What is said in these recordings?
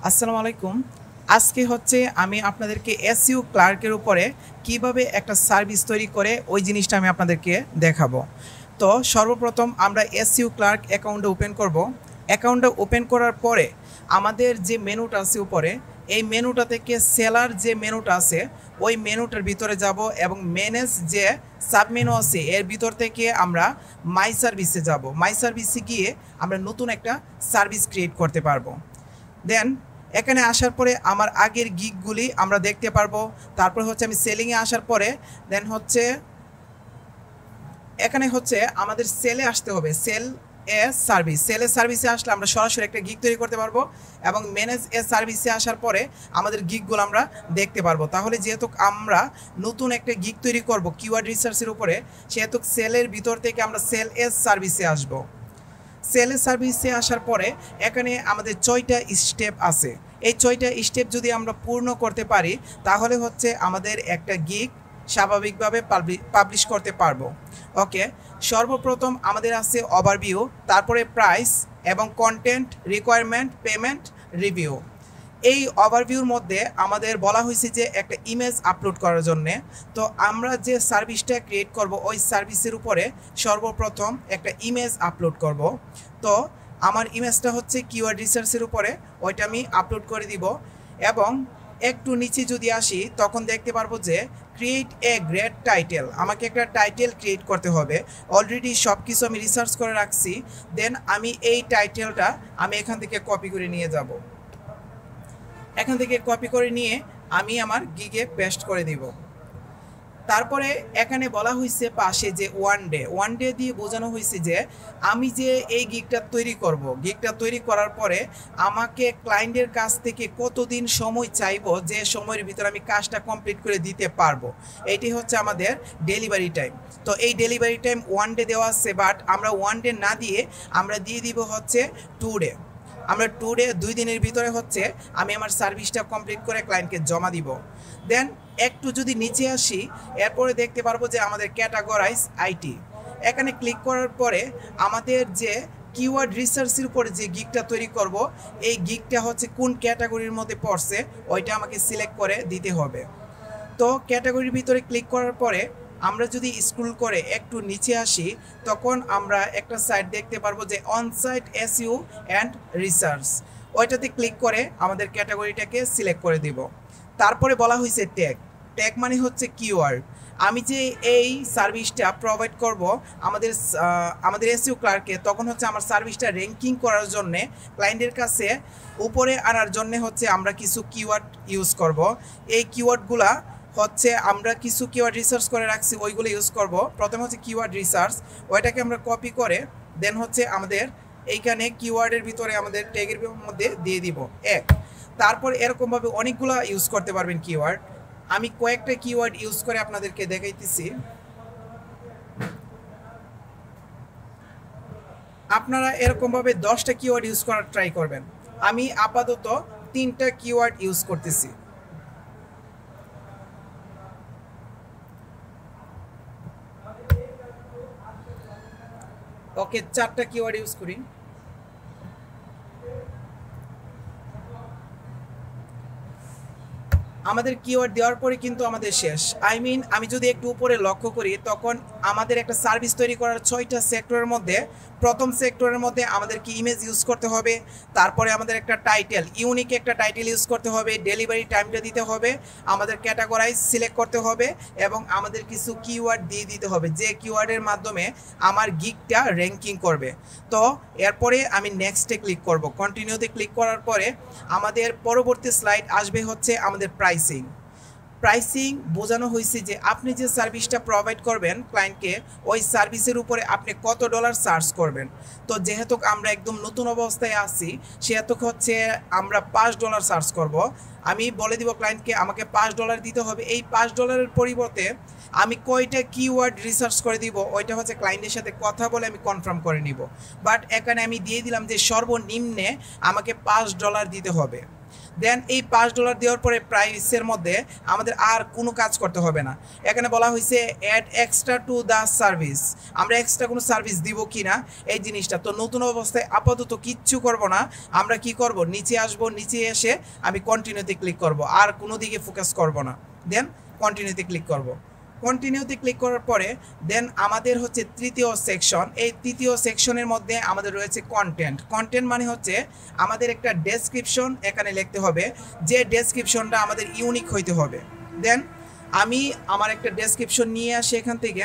আসসালামু আলাইকুম। আজকে হচ্ছে আমি আপনাদেরকে এসইও ক্লার্কের উপরে কিভাবে একটা সার্ভিস তৈরি করে ওই জিনিসটা আমি আপনাদেরকে দেখাবো। তো সর্বপ্রথম আমরা এসইও ক্লার্ক অ্যাকাউন্টটা ওপেন করব। অ্যাকাউন্টটা ওপেন করার পরে আমাদের যে মেনুটা আছে উপরে, এই মেনুটা থেকে সেলার যে মেনুটা আছে ওই মেনুটার ভিতরে যাব এবং ম্যানেজ যে সাবমেনু আছে এর ভিতর থেকে আমরা মাই সার্ভিসে যাব। মাই সার্ভিসে গিয়ে আমরা নতুন একটা সার্ভিস ক্রিয়েট করতে পারবো। দেন এখানে আসার পরে আমার আগের গিগগুলি আমরা দেখতে পারবো। তারপর হচ্ছে আমি সেলিংয়ে আসার পরে দেন হচ্ছে এখানে হচ্ছে আমাদের সেলে আসতে হবে। সেলে সার্ভিসে আসলে আমরা সরাসরি একটা গিগ তৈরি করতে পারবো এবং ম্যানেজ এ সার্ভিসে আসার পরে আমাদের গিগগুলো আমরা দেখতে পারবো। তাহলে যেহেতু আমরা নতুন একটা গিগ তৈরি করব কিওয়ার্ড রিসার্চের উপরে, সেহেতু সেলের ভিতর থেকে আমরা সেল এস সার্ভিসে আসবো। সেলের সার্ভিসে আসার পরে এখানে আমাদের 6টা স্টেপ আছে। এই 6টা স্টেপ যদি আমরা পূর্ণ করতে পারি তাহলে হচ্ছে আমাদের একটা গিগ স্বাভাবিকভাবে পাবলিশ করতে পারবো। ওকে, সর্বপ্রথম আমাদের আছে ওভারভিউ, তারপরে প্রাইস এবং কন্টেন্ট, রিকোয়ারমেন্ট, পেমেন্ট, রিভিউ। এই ওভারভিউর মধ্যে আমাদের বলা হয়েছে যে একটা ইমেজ আপলোড করার জন্যে। তো আমরা যে সার্ভিসটা ক্রিয়েট করব ওই সার্ভিসের উপরে সর্বপ্রথম একটা ইমেজ আপলোড করব। তো আমার ইমেজটা হচ্ছে কিওয়ার্ড রিসার্চের উপরে, ওইটা আমি আপলোড করে দিব। এবং একটু নিচে যদি আসি তখন দেখতে পারবো যে ক্রিয়েট এ গ্রেট টাইটেল, আমাকে একটা টাইটেল ক্রিয়েট করতে হবে। অলরেডি সব কিছু আমি রিসার্চ করে রাখছি। দেন আমি এই টাইটেলটা আমি এখান থেকে কপি করে নিয়ে যাব। এখান থেকে কপি করে নিয়ে আমি আমার গিগে পেস্ট করে দিব। তারপরে এখানে বলা হয়েছে পাশে যে ওয়ান ডে দিয়ে বোঝানো হয়েছে যে আমি যে এই গিগটা তৈরি করব, গিগটা তৈরি করার পরে আমাকে ক্লায়েন্টের কাছ থেকে কতদিন সময় চাইবো যে সময়ের ভিতরে আমি কাজটা কমপ্লিট করে দিতে পারবো। এইটি হচ্ছে আমাদের ডেলিভারি টাইম। তো এই ডেলিভারি টাইম 1 ডে দেওয়া আছে, বাট আমরা 1 ডে না দিয়ে আমরা দিয়ে দিব হচ্ছে 2 ডে। আমরা 2 ডে 2 দিনের ভিতরে হচ্ছে আমি আমার সার্ভিসটা কমপ্লিট করে ক্লায়েন্টকে জমা দিব। দেন একটু যদি নিচে আসি এরপরে দেখতে পারবো যে আমাদের ক্যাটাগরাইজ আইটি। এখানে ক্লিক করার পরে আমাদের যে কিওয়ার্ড রিসার্চের উপরে যে গিগটা তৈরি করব এই গিগটা হচ্ছে কোন ক্যাটাগরির মধ্যে পড়ছে ওইটা আমাকে সিলেক্ট করে দিতে হবে। তো ক্যাটাগরির ভিতরে ক্লিক করার পরে আমরা যদি স্ক্রল করে একটু নিচে আসি তখন আমরা একটা সাইট দেখতে পারবো যে অনসাইট এসইও অ্যান্ড রিসার্চ। ওইটাতে ক্লিক করে আমাদের ক্যাটাগরিটাকে সিলেক্ট করে দিব। তারপরে বলা হয়েছে ট্যাগ। ট্যাগ মানে হচ্ছে কিওয়ার্ড। আমি যে এই সার্ভিসটা প্রোভাইড করব আমাদের এসইও ক্লার্ককে, তখন হচ্ছে আমার সার্ভিসটা র্যাঙ্কিং করার জন্যে ক্লায়েন্টের কাছে উপরে আনার জন্য হচ্ছে আমরা কিছু কিওয়ার্ড ইউজ করব। এই কিওয়ার্ডগুলা হচ্ছে আমরা কিছু কিওয়ার্ড রিসার্চ করে রাখছি, ওইগুলো ইউজ করব। প্রথমে হচ্ছে কিওয়ার্ড রিসার্চ, ওইটাকে আমরা কপি করে দেন হচ্ছে আমাদের এইখানে কিওয়ার্ডের ভিতরে আমাদের ট্যাগের মধ্যে দিয়ে দিব এক। তারপর এরকমভাবে অনেকগুলো ইউজ করতে পারবেন কিওয়ার্ড। আমি কয়েকটা কিওয়ার্ড ইউজ করে আপনাদেরকে দেখাইতেছি। আপনারা এরকমভাবে 10টা কিওয়ার্ড ইউজ করার ট্রাই করবেন। আমি আপাতত 3টা কিওয়ার্ড ইউজ করতেছি। ওকে, 4টা কিওয়ার্ড ইউজ করি। আমাদের কিওয়ার্ড দেওয়ার পরে কিন্তু আমাদের শেষ। আমি যদি একটু উপরে লক্ষ্য করি তখন আমাদের একটা সার্ভিস তৈরি করার 6টা সেক্টরের মধ্যে প্রথম সেক্টরের মধ্যে আমাদেরকে ইমেজ ইউজ করতে হবে। তারপরে আমাদের একটা টাইটেল, ইউনিক একটা টাইটেল ইউজ করতে হবে। ডেলিভারি টাইমটা দিতে হবে। আমাদের ক্যাটাগরাইজ সিলেক্ট করতে হবে এবং আমাদের কিছু কিওয়ার্ড দিয়ে দিতে হবে যে কিওয়ার্ডের মাধ্যমে আমার গিগটা র্যাঙ্কিং করবে। তো এরপরে আমি নেক্সটে ক্লিক করব। কন্টিনিউতে ক্লিক করার পরে আমাদের পরবর্তী স্লাইড আসবে হচ্ছে আমাদের প্রাইসিং বোঝানো হয়েছে যে আপনি যে সার্ভিসটা প্রোভাইড করবেন ক্লায়েন্টকে ওই সার্ভিসের উপরে আপনি কত ডলার চার্জ করবেন। তো যেহেতু আমরা একদম নতুন অবস্থায় আছি সেহেতু হচ্ছে আমরা $5 চার্জ করব। আমি বলে দিব ক্লায়েন্টকে আমাকে $5 দিতে হবে। এই $5 পরিবর্তে আমি কয়টা কিওয়ার্ড রিসার্চ করে দিব ওইটা হচ্ছে ক্লায়েন্টের সাথে কথা বলে আমি কনফার্ম করে নিব। বাট এখানে আমি দিয়ে দিলাম যে সর্বনিম্নে আমাকে $5 দিতে হবে। দেন এই $5 দেওয়ার পরে প্রাইসের মধ্যে আমাদের আর কোনো কাজ করতে হবে না। এখানে বলা হয়েছে add extra to the service, আমরা এক্সট্রা কোনো সার্ভিস দিব কি না এই জিনিসটা। তো নতুন অবস্থায় আপাতত কিচ্ছু করব না, আমরা কি করব, নিচে আসব, নিচে এসে আমি কন্টিনিউতে ক্লিক করব, আর কোনো দিকে ফোকাস করব না। দেন কন্টিনিউতে ক্লিক করব। কন্টিনিউতে ক্লিক করার পরে দেন আমাদের হচ্ছে তৃতীয় সেকশন। এই তৃতীয় সেকশনের মধ্যে আমাদের রয়েছে কন্টেন্ট। কন্টেন্ট মানে হচ্ছে আমাদের একটা ডেসক্রিপশন এখানে লিখতে হবে, যে ডেসক্রিপশনটা আমাদের ইউনিক হইতে হবে। দেন আমি আমার একটা ডেসক্রিপশন নিয়ে আসি এখান থেকে,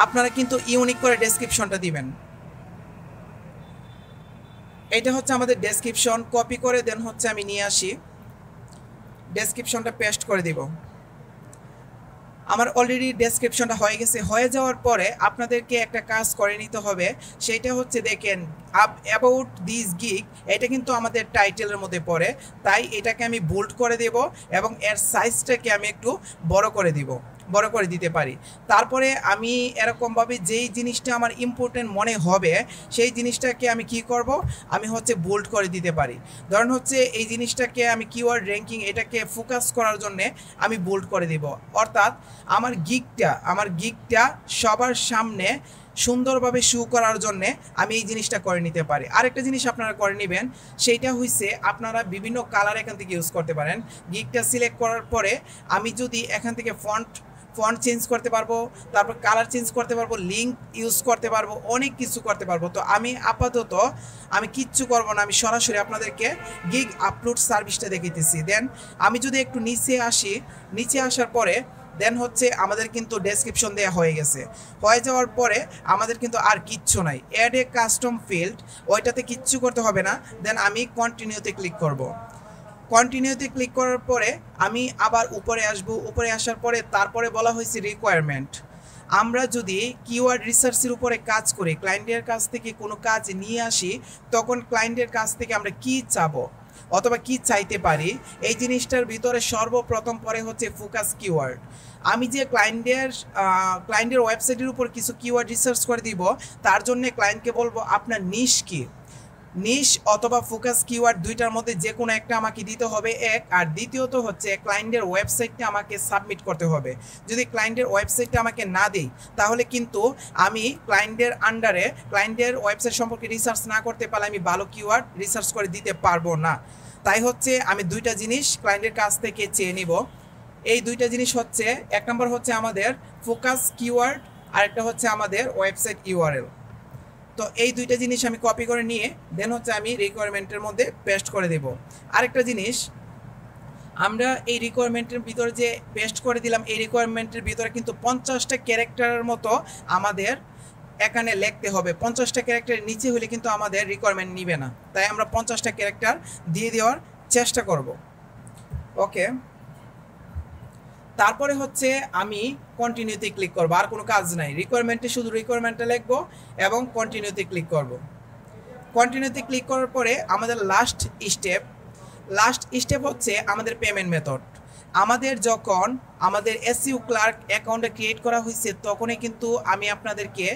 আপনারা কিন্তু ইউনিক করে ডেসক্রিপশনটা দিবেন। এটা হচ্ছে আমাদের ডেসক্রিপশন, কপি করে দেন হচ্ছে আমি নিয়ে আসি, ডেসক্রিপশনটা পেস্ট করে দিব। আমার অলরেডি ডেসক্রিপশনটা হয়ে গেছে। হয়ে যাওয়ার পরে আপনাদেরকে একটা কাজ করে নিতে হবে, সেইটা হচ্ছে দেখেন অ্যাবাউট দিস গিগ, এটা কিন্তু আমাদের টাইটেলের মধ্যে পড়ে, তাই এটাকে আমি বোল্ড করে দেব এবং এর সাইজটাকে আমি একটু বড় করে দিতে পারি। তারপরে আমি এরকমভাবে যেই জিনিসটা আমার ইম্পর্টেন্ট মনে হবে সেই জিনিসটাকে আমি কি করব, আমি হচ্ছে বোল্ড করে দিতে পারি। ধরুন হচ্ছে এই জিনিসটাকে আমি কিওয়ার্ড র্যাঙ্কিং, এটাকে ফোকাস করার জন্য আমি বোল্ড করে দিব। অর্থাৎ আমার গিগটা সবার সামনে সুন্দরভাবে শো করার জন্য আমি এই জিনিসটা করে নিতে পারি। আরেকটা জিনিস আপনারা করে নেবেন, সেইটা হইছে আপনারা বিভিন্ন কালার এখান থেকে ইউজ করতে পারেন। গিগটা সিলেক্ট করার পরে আমি যদি এখান থেকে ফন্ট চেঞ্জ করতে পারবো, তারপর কালার চেঞ্জ করতে পারবো, লিঙ্ক ইউজ করতে পারবো, অনেক কিছু করতে পারবো। তো আমি আপাতত কিচ্ছু করবো না, আমি সরাসরি আপনাদেরকে গিগ আপলোড সার্ভিসটা দেখাইতেছি। দেন আমি যদি একটু নিচে আসি, নিচে আসার পরে দেন হচ্ছে আমাদের কিন্তু ডেসক্রিপশন দেওয়া হয়ে গেছে। হয়ে যাওয়ার পরে আমাদের কিন্তু আর কিচ্ছু নাই, অ্যাড এ কাস্টম ফিল্ড, ওইটাতে কিচ্ছু করতে হবে না। দেন আমি কন্টিনিউতে ক্লিক করব। কন্টিনিউতে ক্লিক করার পরে আমি আবার উপরে আসব। উপরে আসার পরে তারপরে বলা হয়েছে রিকোয়ারমেন্ট। আমরা যদি কিওয়ার্ড রিসার্চের উপরে কাজ করি, ক্লায়েন্টের কাছ থেকে কোনো কাজ নিয়ে আসি, তখন ক্লায়েন্টের কাছ থেকে আমরা কি চাবো অথবা কি চাইতে পারি, এই জিনিসটার ভিতরে সর্বপ্রথম পরে হচ্ছে ফোকাস কিওয়ার্ড। আমি যে ক্লায়েন্টের ওয়েবসাইটের উপর কিছু কিওয়ার্ড রিসার্চ করে দিব, তার জন্য ক্লায়েন্টকে বলবো আপনার নিশ কি, নিশ অথবা ফোকাস কিওয়ার্ড দুইটার মধ্যে যে কোনো একটা আমাকে দিতে হবে এক। আর দ্বিতীয়ত হচ্ছে ক্লায়েন্টের ওয়েবসাইটটা আমাকে সাবমিট করতে হবে। যদি ক্লায়েন্টের ওয়েবসাইটটা আমাকে না দেই, তাহলে কিন্তু আমি ক্লায়েন্টের আন্ডারে ক্লায়েন্টের ওয়েবসাইট সম্পর্কে রিসার্চ না করতে পারলে আমি ভালো কিওয়ার্ড রিসার্চ করে দিতে পারবো না। তাই হচ্ছে আমি দুইটা জিনিস ক্লায়েন্টের কাছ থেকে চেয়ে নিব। এই দুইটা জিনিস হচ্ছে, এক নম্বর হচ্ছে আমাদের ফোকাস কিওয়ার্ড, আরেকটা হচ্ছে আমাদের ওয়েবসাইট ইউআরএল। তো এই দুইটা জিনিস আমি কপি করে নিয়ে দেন হচ্ছে আমি রিকোয়ারমেন্টের মধ্যে পেস্ট করে দেব। আরেকটা জিনিস, আমরা এই রিকোয়ারমেন্টের ভিতরে যে পেস্ট করে দিলাম, এই রিকোয়ারমেন্টের ভিতরে কিন্তু 50টা ক্যারেক্টারের মতো আমাদের এখানে লিখতে হবে। 50টা ক্যারেক্টারের নিচে হলে কিন্তু আমাদের রিকোয়ারমেন্ট নিবে না, তাই আমরা 50টা ক্যারেক্টার দিয়ে দেওয়ার চেষ্টা করব। ওকে, তারপরে হচ্ছে আমি কন্টিনিউতে ক্লিক করব, আর কোনো কাজ নাই। রিকোয়ারমেন্টে শুধু রিকোয়ারমেন্টটা লিখবো এবং কন্টিনিউতে ক্লিক করব। কন্টিনিউতে ক্লিক করার পরে আমাদের লাস্ট স্টেপ হচ্ছে আমাদের পেমেন্ট মেথড। আমাদের যখন আমাদের এসইও ক্লার্ক অ্যাকাউন্টে ক্রিয়েট করা হয়েছে, তখনই কিন্তু আমি আপনাদেরকে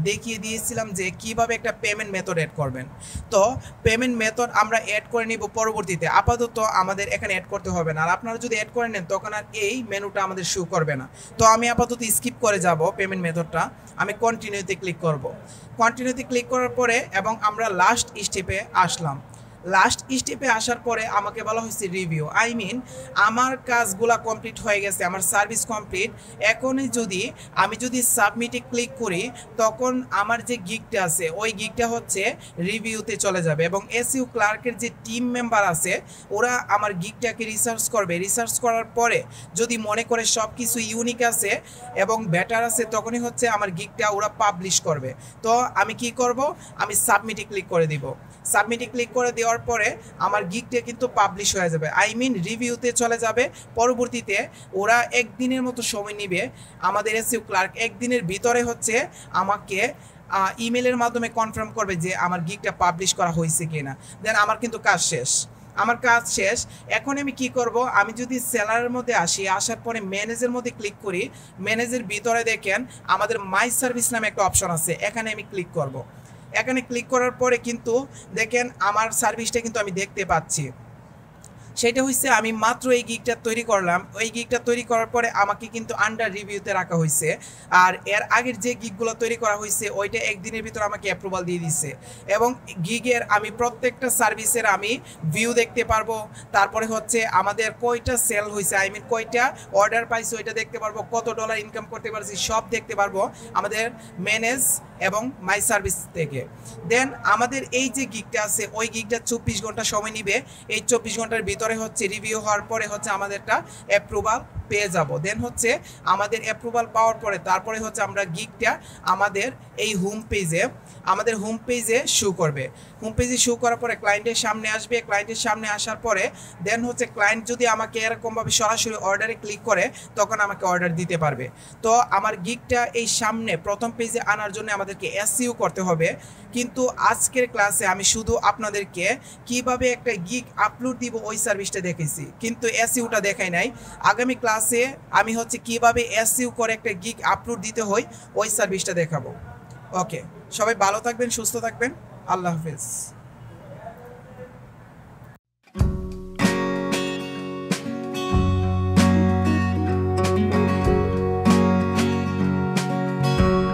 দেখিয়ে দিয়েছিলাম যে কিভাবে একটা পেমেন্ট মেথড অ্যাড করবেন। তো পেমেন্ট মেথড আমরা অ্যাড করে নিব পরবর্তীতে, আপাতত আমাদের এখানে অ্যাড করতে হবে না। আর আপনারা যদি অ্যাড করে নেন তখন আর এই মেনুটা আমাদের শো করবে না। তো আমি আপাতত স্কিপ করে যাব পেমেন্ট মেথডটা, আমি কন্টিনিউতে ক্লিক করব। কন্টিনিউতে ক্লিক করার পরে এবং আমরা লাস্ট স্টেপে আসলাম। লাস্ট স্টেপে আসার পরে আমাকে বলা হয়েছে রিভিউ, আমার কাজগুলা কমপ্লিট হয়ে গেছে, আমার সার্ভিস কমপ্লিট। এখনই আমি যদি সাবমিটে ক্লিক করি, তখন আমার যে গিগটা আছে ওই গিগটা হচ্ছে রিভিউতে চলে যাবে এবং এসইও ক্লার্কের যে টিম মেম্বার আছে ওরা আমার গিগটাকে রিসার্চ করবে। রিসার্চ করার পরে যদি মনে করে সব কিছু ইউনিক আছে এবং বেটার আছে, তখনই হচ্ছে আমার গিগটা ওরা পাবলিশ করবে। তো আমি কি করব, আমি সাবমিটে ক্লিক করে দিব। সাবমিটে ক্লিক করে দেওয়ার পরে আমার গিগটা কিন্তু পাবলিশ হয়ে যাবে, রিভিউতে চলে যাবে। পরবর্তীতে ওরা একদিনের মতো সময় নিবে, আমাদের এসইও ক্লার্ক একদিনের ভিতরে হচ্ছে আমাকে ইমেলের মাধ্যমে কনফার্ম করবে যে আমার গিগটা পাবলিশ করা হয়েছে কিনা। দেন আমার কিন্তু কাজ শেষ। এখন আমি কি করব, আমি যদি সেলারের মধ্যে আসার পরে ম্যানেজের মধ্যে ক্লিক করি, ম্যানেজের ভিতরে দেখেন আমাদের মাই সার্ভিস নামে একটা অপশন আছে, এখানে আমি ক্লিক করব। এখানে ক্লিক করার পরে কিন্তু দেখেন আমার সার্ভিসটা কিন্তু আমি দেখতে পাচ্ছি। সেটা হচ্ছে আমি মাত্র এই গিগটা তৈরি করলাম, ওই গিগটা তৈরি করার পরে আমাকে কিন্তু আন্ডার রিভিউতে রাখা হয়েছে। আর এর আগের যে গিগগুলো তৈরি করা হয়েছে ওইটা একদিনের ভিতর আমাকে অ্যাপ্রুভাল দিয়ে দিচ্ছে। এবং গিগের আমি প্রত্যেকটা সার্ভিসের আমি ভিউ দেখতে পারবো, তারপরে হচ্ছে আমাদের কয়টা সেল হয়েছে, আই মিন কয়টা অর্ডার পাইছে ওইটা দেখতে পারবো, কত ডলার ইনকাম করতে পারছি সব দেখতে পারবো আমাদের ম্যানেজ এবং মাই সার্ভিস থেকে। দেন আমাদের এই যে গিগটা আছে ওই গিগটা 24 ঘন্টা সময় নিবে। এই 24 ঘন্টার ভিতরে হচ্ছে রিভিউ হওয়ার পরে হচ্ছে আমাদেরটা অ্যাপ্রুভাল পেয়ে যাব। দেন হচ্ছে আমাদের অ্যাপ্রুভাল পাওয়ার পরে তারপরে হচ্ছে আমরা গিগটা আমাদের এই হোম পেজে শো করবে। হোম পেজে শো করার পরে ক্লায়েন্টের সামনে আসবে। ক্লায়েন্টের সামনে আসার পরে দেন হচ্ছে ক্লায়েন্ট যদি আমাকে এরকমভাবে সরাসরি অর্ডারে ক্লিক করে তখন আমাকে অর্ডার দিতে পারবে। তো আমার গিগটা এই সামনে প্রথম পেজে আনার জন্য আমাদেরকে এসইও করতে হবে। কিন্তু আজকের ক্লাসে আমি শুধু আপনাদেরকে কিভাবে একটা গিগ আপলোড দিব ওই সার্ভিসটা দেখেছি, কিন্তু এসইওটা দেখাই নাই। আগামী ক্লাসে আমি হচ্ছে কিভাবে এসইও করে একটা গিগ আপলোড দিতে হয় ওই সার্ভিসটা দেখাবো। ওকে, সবাই ভালো থাকবেন, সুস্থ থাকবেন, আল্লাহ হাফেজ।